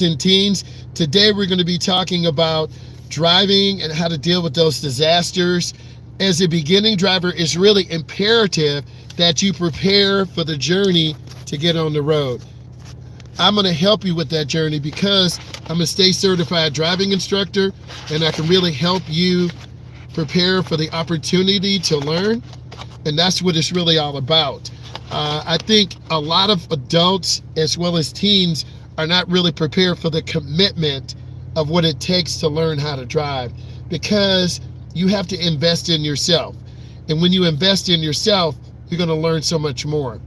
and teens. Today we're going to be talking about driving and how to deal with those disasters. As a beginning driver, it's really imperative that you prepare for the journey to get on the road. I'm going to help you with that journey because I'm a state certified driving instructor and I can really help you prepare for the opportunity to learn. And that's what it's really all about. I think a lot of adults as well as teens are not really prepared for the commitment of what it takes to learn how to drive, because you have to invest in yourself. And when you invest in yourself, you're going to learn so much more.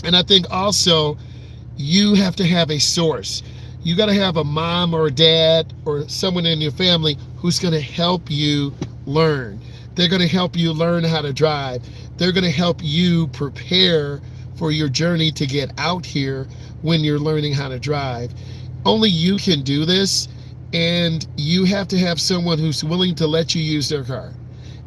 And I think also you have to have a source. You got to have a mom or a dad or someone in your family who's going to help you learn. They're going to help you learn how to drive. They're going to help you prepare for your journey to get out here when you're learning how to drive. Only you can do this, and you have to have someone who's willing to let you use their car.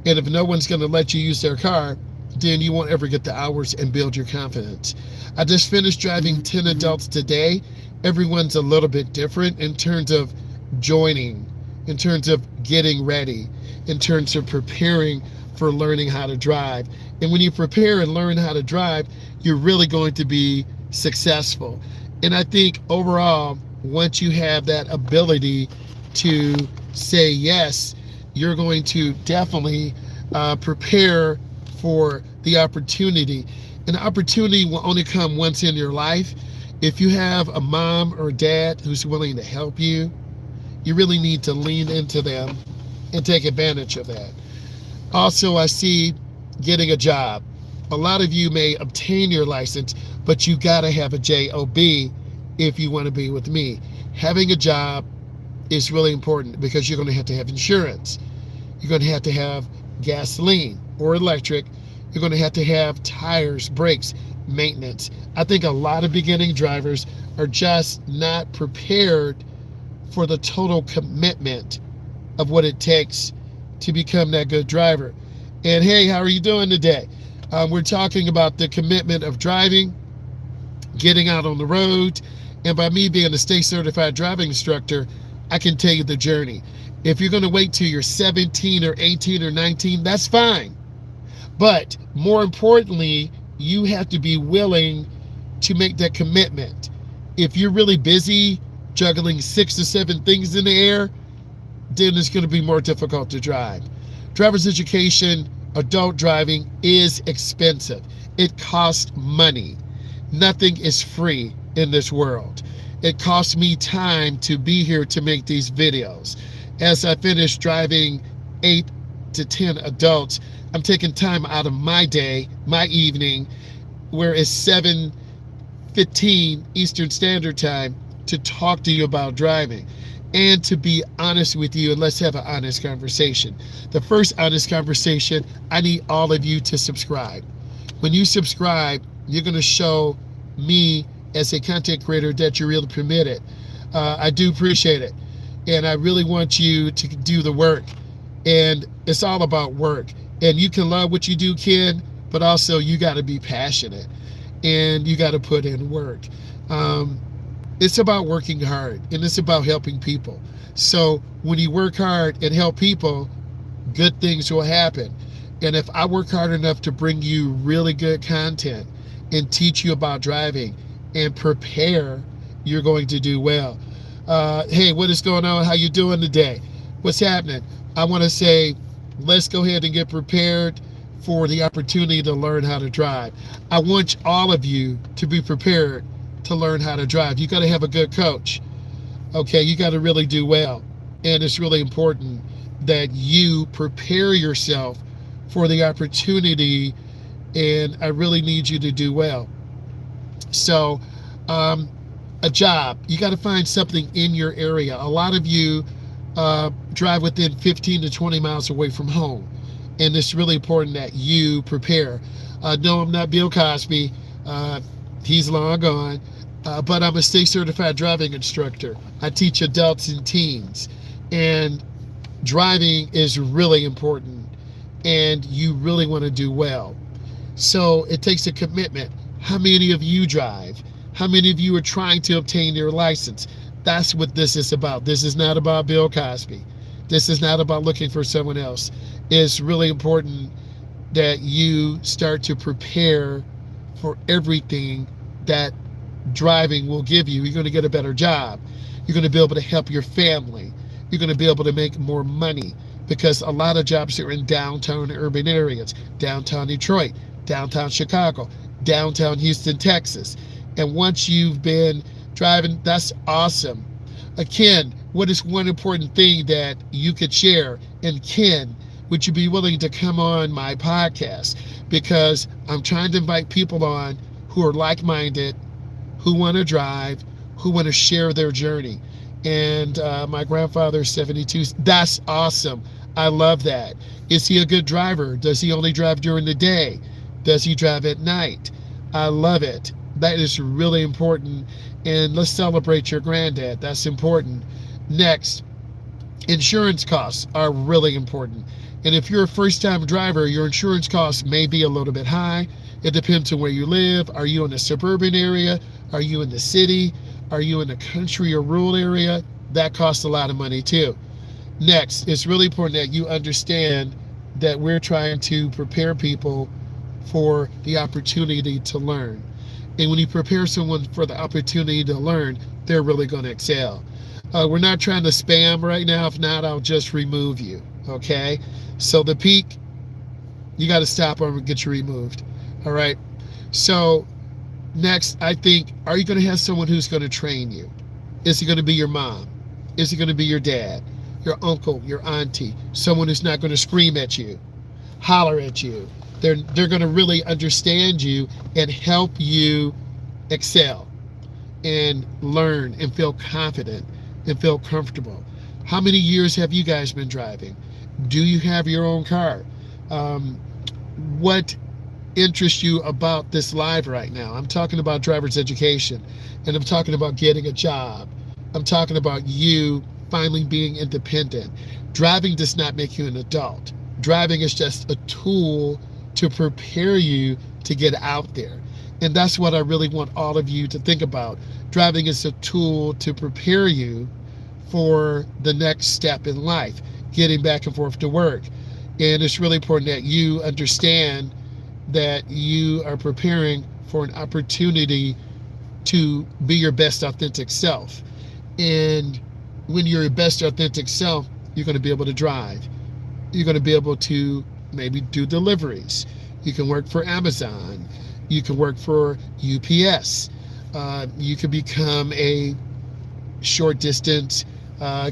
And if no one's going to let you use their car, then you won't ever get the hours and build your confidence. I just finished driving 10 adults today. Everyone's a little bit different in terms of joining, in terms of getting ready, in terms of preparing for learning how to drive. And when you prepare and learn how to drive, you're really going to be successful. And I think overall, once you have that ability to say yes, you're going to definitely prepare for the opportunity. An opportunity will only come once in your life. If you have a mom or dad who's willing to help you, you really need to lean into them and take advantage of that. Also, I see getting a job. A lot of you may obtain your license, but you got to have a job if you want to be with me. Having a job is really important because you're going to have insurance. You're going to have gasoline or electric. You're going to have tires, brakes, maintenance. I think a lot of beginning drivers are just not prepared for the total commitment of what it takes to become that good driver. And hey, how are you doing today? We're talking about the commitment of driving, getting out on the road, and by me being a state certified driving instructor, I can tell you the journey. If you're going to wait till you're 17 or 18 or 19, that's fine. But more importantly, you have to be willing to make that commitment. If you're really busy juggling 6 to 7 things in the air, then it's going to be more difficult to drive. Driver's education, adult driving is expensive. It costs money. Nothing is free in this world. It costs me time to be here to make these videos. As I finish driving 8 to 10 adults, I'm taking time out of my day, my evening, where it's 7:15 Eastern Standard Time, to talk to you about driving and to be honest with you, and let's have an honest conversation. The first honest conversation, I need all of you to subscribe. When you subscribe, you're going to show me as a content creator that you're really committed. I do appreciate it. And I really want you to do the work. And it's all about work. And you can love what you do, Ken, but also you got to be passionate and you got to put in work. It's about working hard, and it's about helping people. So when you work hard and help people, good things will happen. And if I work hard enough to bring you really good content and teach you about driving and prepare, you're going to do well. Hey, what is going on? How you doing today? What's happening? I want to say, let's go ahead and get prepared for the opportunity to learn how to drive. I want all of you to be prepared to learn how to drive. You got to have a good coach. Okay, you got to really do well. And it's really important that you prepare yourself for the opportunity, and I really need you to do well. So, a job, you got to find something in your area. A lot of you drive within 15 to 20 miles away from home, and it's really important that you prepare. No, I'm not Bill Cosby. He's long gone. But I'm a state certified driving instructor. I teach adults and teens, and driving is really important, and you really want to do well. So it takes a commitment. How many of you drive? How many of you are trying to obtain your license? That's what this is about. This is not about Bill Cosby. This is not about looking for someone else. It's really important that you start to prepare for everything that driving will give you. You're going to get a better job. You're going to be able to help your family. You're going to be able to make more money because a lot of jobs are in downtown urban areas, downtown Detroit, downtown Chicago, downtown Houston, Texas. And once you've been driving, that's awesome. Ken, what is one important thing that you could share? And Ken, would you be willing to come on my podcast? Because I'm trying to invite people on who are like-minded, who want to drive, who want to share their journey. And my grandfather's 72. That's awesome. I love that. Is he a good driver? Does he only drive during the day? Does he drive at night? I love it. That is really important. And let's celebrate your granddad. That's important. Next, insurance costs are really important. And if you're a first-time driver, your insurance costs may be a little bit high. It depends on where you live. Are you in a suburban area? Are you in the city? Are you in a country or rural area? That costs a lot of money too. Next, it's really important that you understand that we're trying to prepare people for the opportunity to learn. And when you prepare someone for the opportunity to learn, they're really going to excel. We're not trying to spam right now. If not, I'll just remove you. Okay? So the peak, you got to stop or get you removed. All right? So next, I think, are you going to have someone who's going to train you? Is it going to be your mom? Is it going to be your dad, your uncle, your auntie? Someone who's not going to scream at you, holler at you. They're going to really understand you and help you excel and learn and feel confident and feel comfortable. How many years have you guys been driving? Do you have your own car? What interests you about this live right now? I'm talking about driver's education, and I'm talking about getting a job. I'm talking about you finally being independent. Driving does not make you an adult. Driving is just a tool to prepare you to get out there. And that's what I really want all of you to think about. Driving is a tool to prepare you for the next step in life, getting back and forth to work. And it's really important that you understand that you are preparing for an opportunity to be your best authentic self. And when you're your best authentic self, you're going to be able to drive. You're going to be able to maybe do deliveries. You can work for Amazon. You can work for UPS. You can become a short distance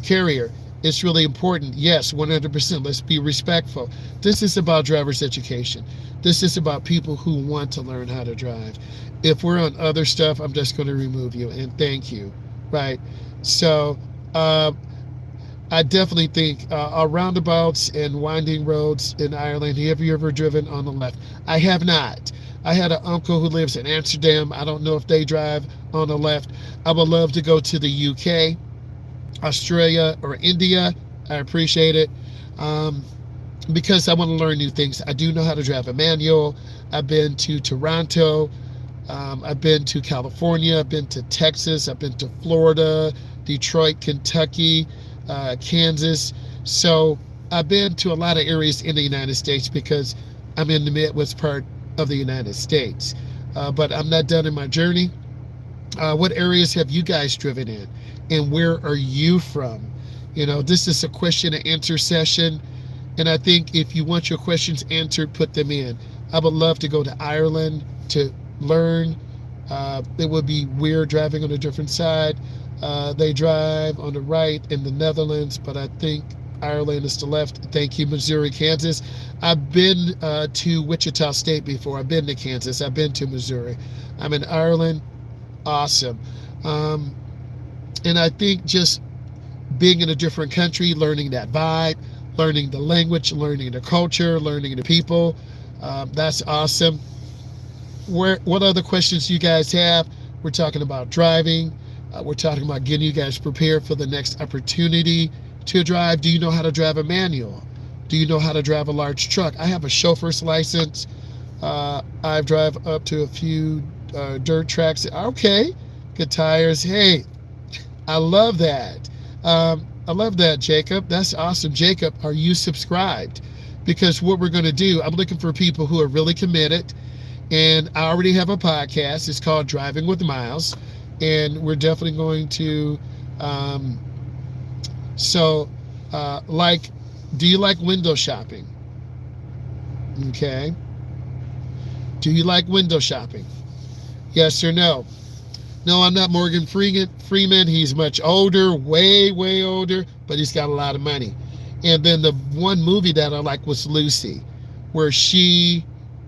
carrier. It's really important. Yes, 100%. Let's be respectful. This is about driver's education. This is about people who want to learn how to drive. If we're on other stuff, I'm just going to remove you and thank you. Right? So I definitely think roundabouts and winding roads in Ireland. Have you ever driven on the left? I have not. I had an uncle who lives in Amsterdam. I don't know if they drive on the left. I would love to go to the UK, Australia, or India. I appreciate it because I want to learn new things. I do know how to drive a manual. I've been to Toronto. I've been to California. I've been to Texas. I've been to Florida, Detroit, Kentucky, Kansas. So I've been to a lot of areas in the United States because I'm in the Midwest part of the United States. But I'm not done in my journey. What areas have you guys driven in? And where are you from? You know, this is a question and answer session. And I think if you want your questions answered, put them in. I would love to go to Ireland to learn. It would be weird driving on a different side. They drive on the right in the Netherlands, but I think Ireland is the left. Thank you, Missouri, Kansas. I've been to Wichita State before. I've been to Kansas. I've been to Missouri. I'm in Ireland. Awesome. And I think just being in a different country, learning that vibe, learning the language, learning the culture, learning the people, that's awesome. What other questions you guys have? We're talking about driving. We're talking about getting you guys prepared for the next opportunity to drive. Do you know how to drive a manual? Do you know how to drive a large truck? I have a chauffeur's license. I've drive up to a few dirt tracks. Okay, good tires. Hey, I love that. I love that, Jacob. That's awesome. Jacob, are you subscribed? Because what we're going to do, I'm looking for people who are really committed. And I already have a podcast. It's called Driving with Myles. And we're definitely going to, um, so, like, do you like window shopping? Okay. Do you like window shopping? Yes or no? No, I'm not Morgan Freeman. He's much older, way, way older, but he's got a lot of money. And then the one movie that I like was Lucy, where she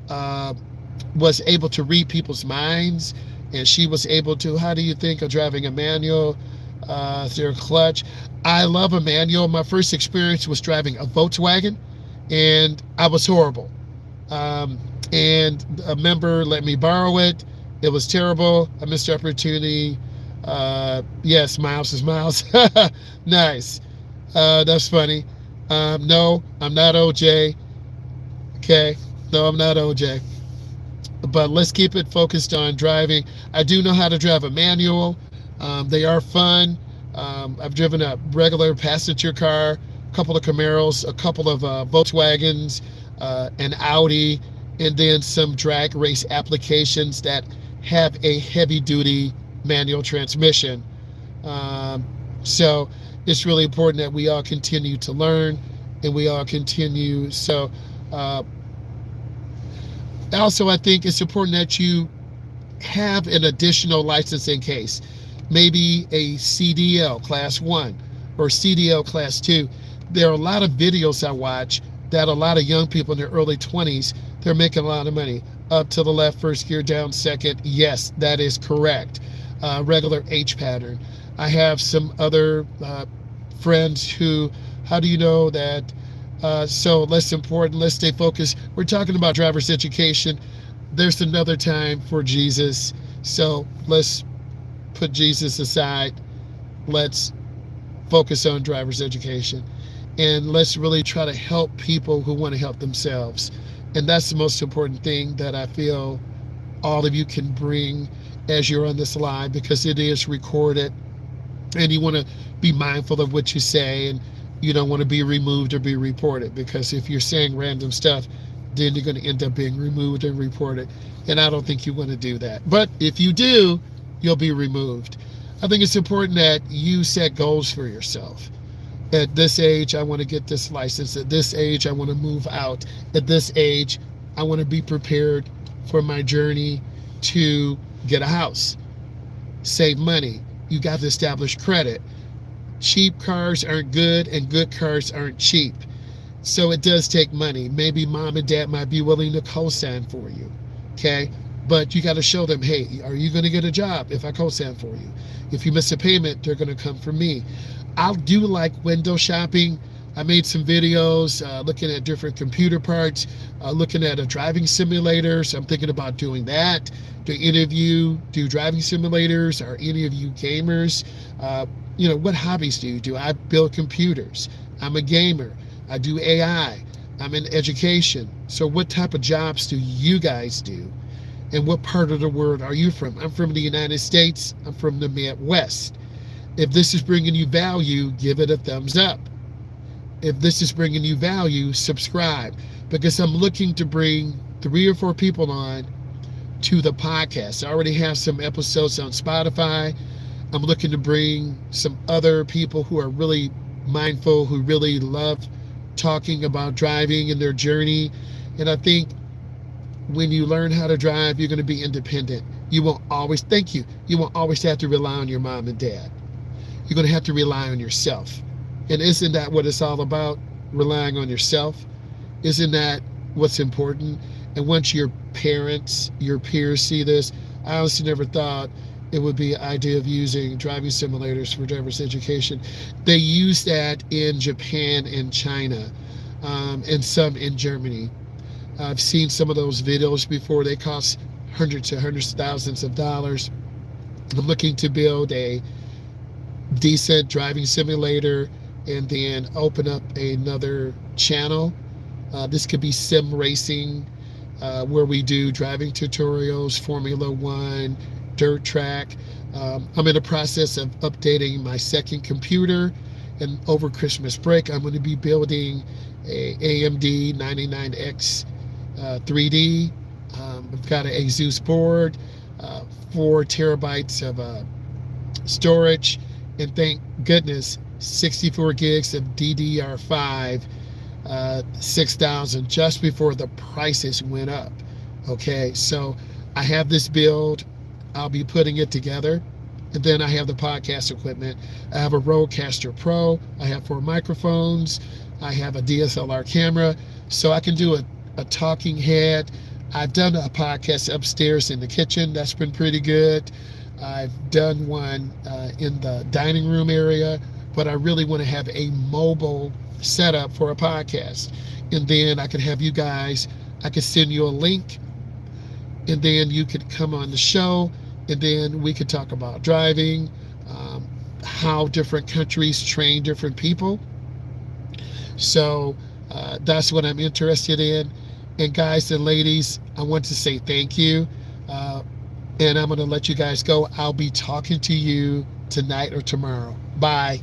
was able to read people's minds, and she was able to, how do you think of driving a manual through a clutch? I love a manual. My first experience was driving a Volkswagen, and I was horrible. And a member let me borrow it. It was terrible. I missed the opportunity. Yes, Myles is Myles. Nice. That's funny. No, I'm not OJ. Okay. No, I'm not OJ. But let's keep it focused on driving. I do know how to drive a manual. They are fun. I've driven a regular passenger car, a couple of Camaros, a couple of Volkswagens, an Audi, and then some drag race applications that have a heavy-duty manual transmission. So it's really important that we all continue to learn, and we all continue. So also, I think it's important that you have an additional license in case. Maybe a CDL Class 1 or CDL Class 2. There are a lot of videos I watch that a lot of young people in their early 20s, they're making a lot of money. Up to the left, first gear, down second. Yes, that is correct. Regular H pattern. I have some other friends who, how do you know that? So less important, let's stay focused. We're talking about driver's education. There's another time for Jesus. So let's put Jesus aside. Let's focus on driver's education. And let's really try to help people who want to help themselves. And that's the most important thing that I feel all of you can bring as you're on this live, because it is recorded and you want to be mindful of what you say, and you don't want to be removed or be reported, because if you're saying random stuff, then you're going to end up being removed and reported. And I don't think you want to do that. But if you do, you'll be removed. I think it's important that you set goals for yourself. At this age, I want to get this license. At this age, I want to move out. At this age, I want to be prepared for my journey to get a house, save money. You got to establish credit. Cheap cars aren't good, and good cars aren't cheap. So it does take money. Maybe mom and dad might be willing to co-sign for you, okay? But you got to show them, hey, are you going to get a job if I co-sign for you? If you miss a payment, they're going to come for me. I do like window shopping. I made some videos looking at different computer parts, looking at a driving simulator. So I'm thinking about doing that. Do any of you do driving simulators? Are any of you gamers? What hobbies do you do? I build computers. I'm a gamer. I do AI. I'm in education. So what type of jobs do you guys do? And what part of the world are you from? I'm from the United States. I'm from the Midwest. If this is bringing you value, give it a thumbs up. If this is bringing you value, subscribe, because I'm looking to bring 3 or 4 people on to the podcast. I already have some episodes on Spotify. I'm looking to bring some other people who are really mindful, who really love talking about driving and their journey. And I think when you learn how to drive, you're going to be independent. You won't always have to rely on your mom and dad. You're going to have to rely on yourself. And isn't that what it's all about? Relying on yourself? Isn't that what's important? And once your parents, your peers see this, I honestly never thought it would be an idea of using driving simulators for driver's education. They use that in Japan and China, and some in Germany. I've seen some of those videos before. They cost hundreds of thousands of dollars. I'm looking to build a decent driving simulator and then open up another channel. This could be sim racing, where we do driving tutorials, Formula One, dirt track. I'm in the process of updating my second computer, and over Christmas break I'm going to be building a AMD 99X 3D. I've got an Asus board, 4 terabytes of storage, and thank goodness 64 gigs of DDR5, 6,000 just before the prices went up. Okay, so I have this build. I'll be putting it together. And then I have the podcast equipment. I have a Rodecaster Pro. I have 4 microphones. I have a DSLR camera. So I can do a talking head. I've done a podcast upstairs in the kitchen. That's been pretty good. I've done one in the dining room area. But I really want to have a mobile setup for a podcast. And then I can have you guys, I can send you a link. And then you could come on the show. And then we could talk about driving, how different countries train different people. So that's what I'm interested in. And guys and ladies, I want to say thank you. And I'm going to let you guys go. I'll be talking to you tonight or tomorrow. Bye.